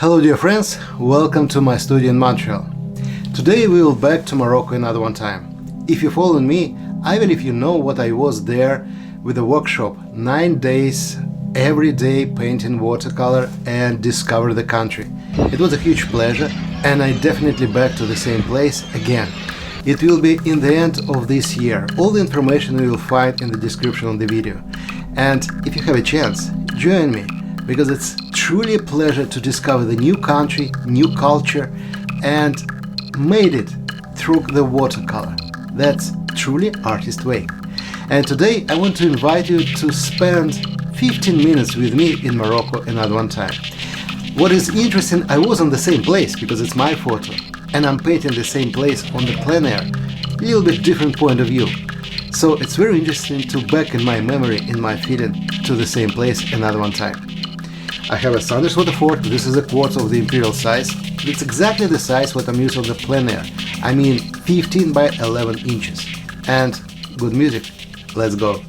Hello dear friends, welcome to my studio in Montreal. Today we will back to Morocco another one time. If you follow me, I believe you know what I was there with a workshop, 9 days, every day painting watercolor and discover the country. It was a huge pleasure and I definitely back to the same place again. It will be in the end of this year. All the information you will find in the description of the video. And if you have a chance, join me, because it's truly a pleasure to discover the new country, new culture, and made it through the watercolor. That's truly artist way. And today I want to invite you to spend 15 minutes with me in Morocco another one time. What is interesting, I was on the same place because it's my photo, and I'm painting the same place on the plein air, a little bit different point of view. So it's very interesting to back in my memory, in my feeling, to the same place another one time. I have a Sanders Waterford. This is a quartz of the imperial size. It's exactly the size what I'm using on the plein air. I mean 15 by 11 inches. And good music. Let's go.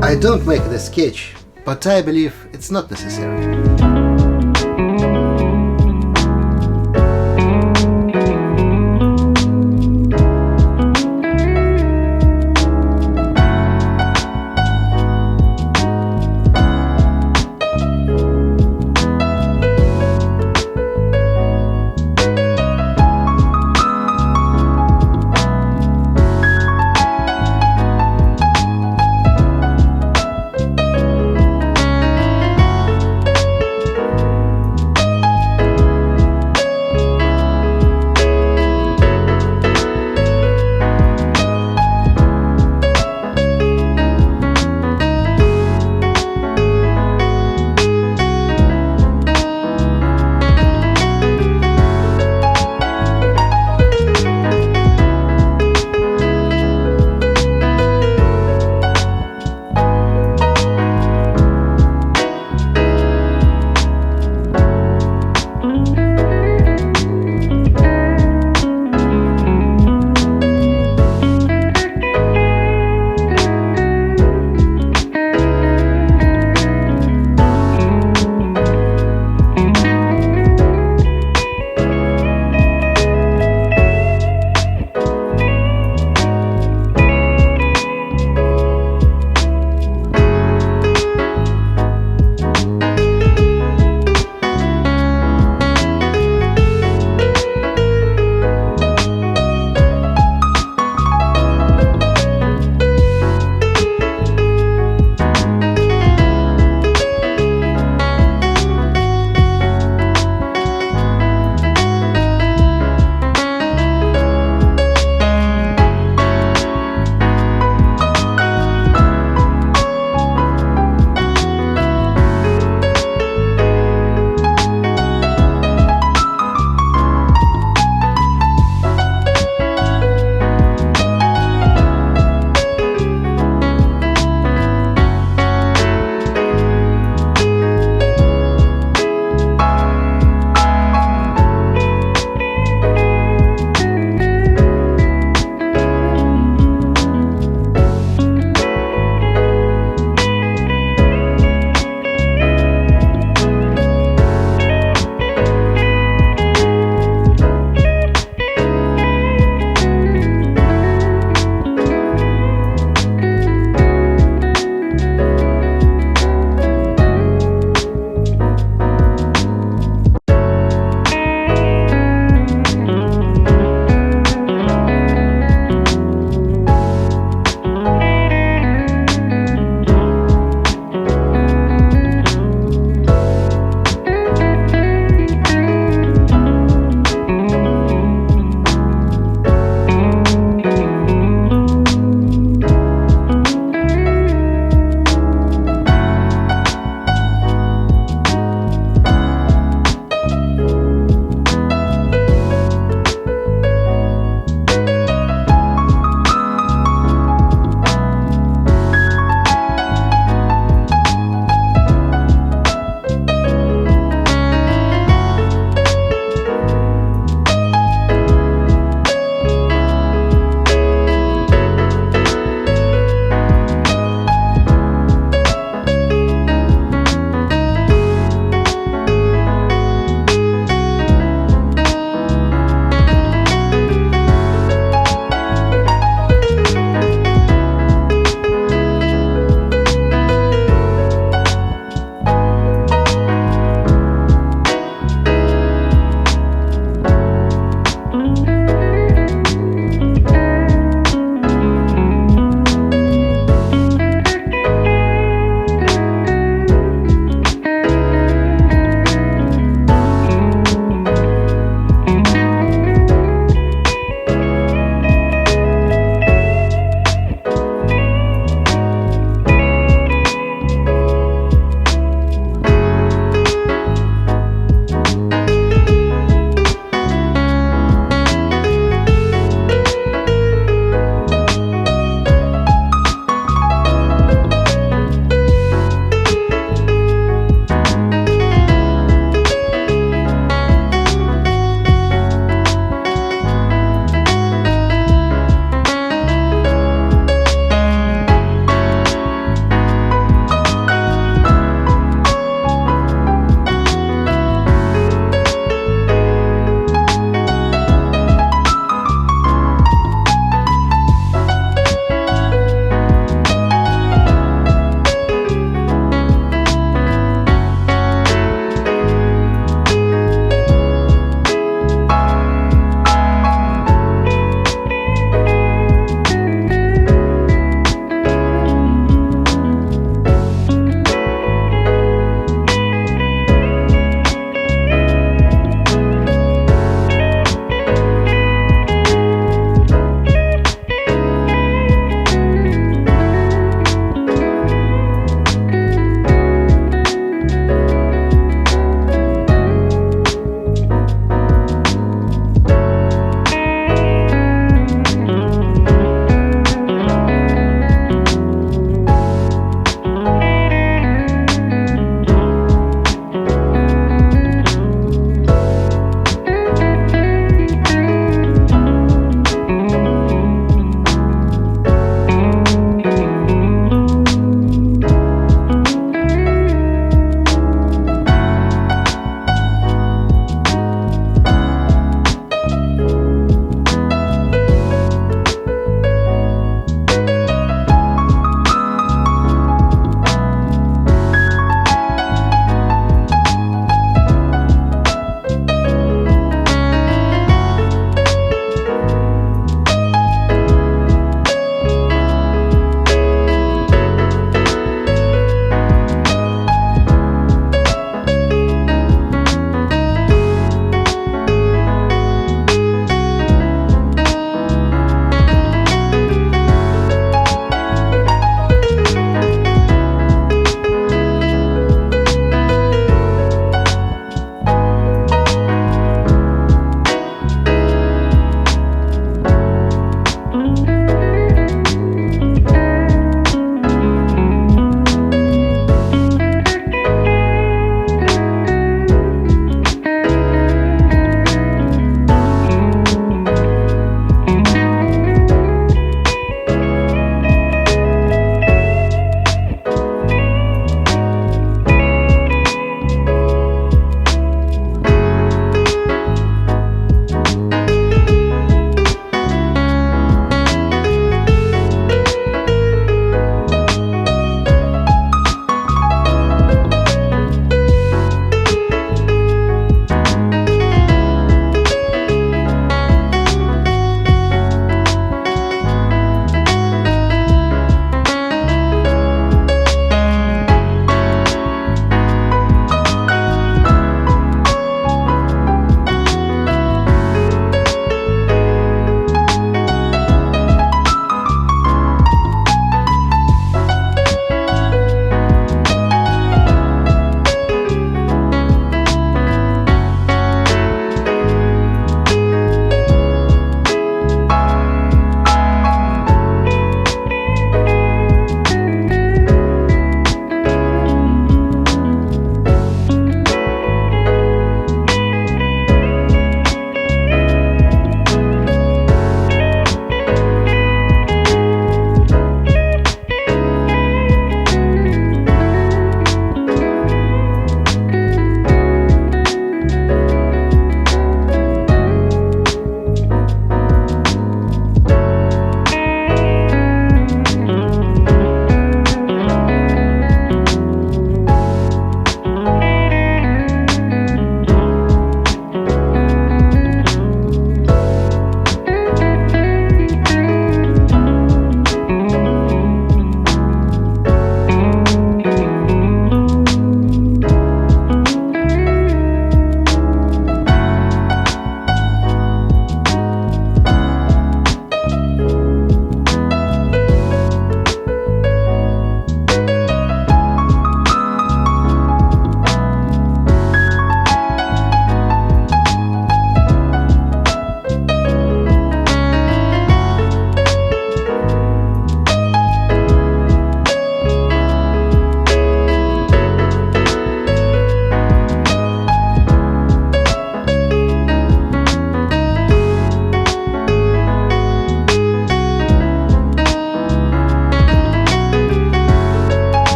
I don't make the sketch, but I believe it's not necessary.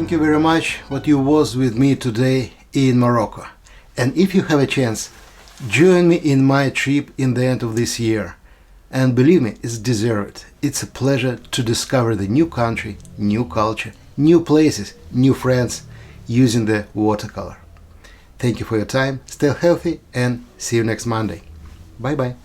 thank you very much what you was with me today in Morocco. And if you have a chance, join me in my trip in the end of this year. And believe me, it's deserved. It's a pleasure to discover the new country, new culture, new places, new friends using the watercolor. Thank you for your time, stay healthy, and see you next Monday. Bye bye.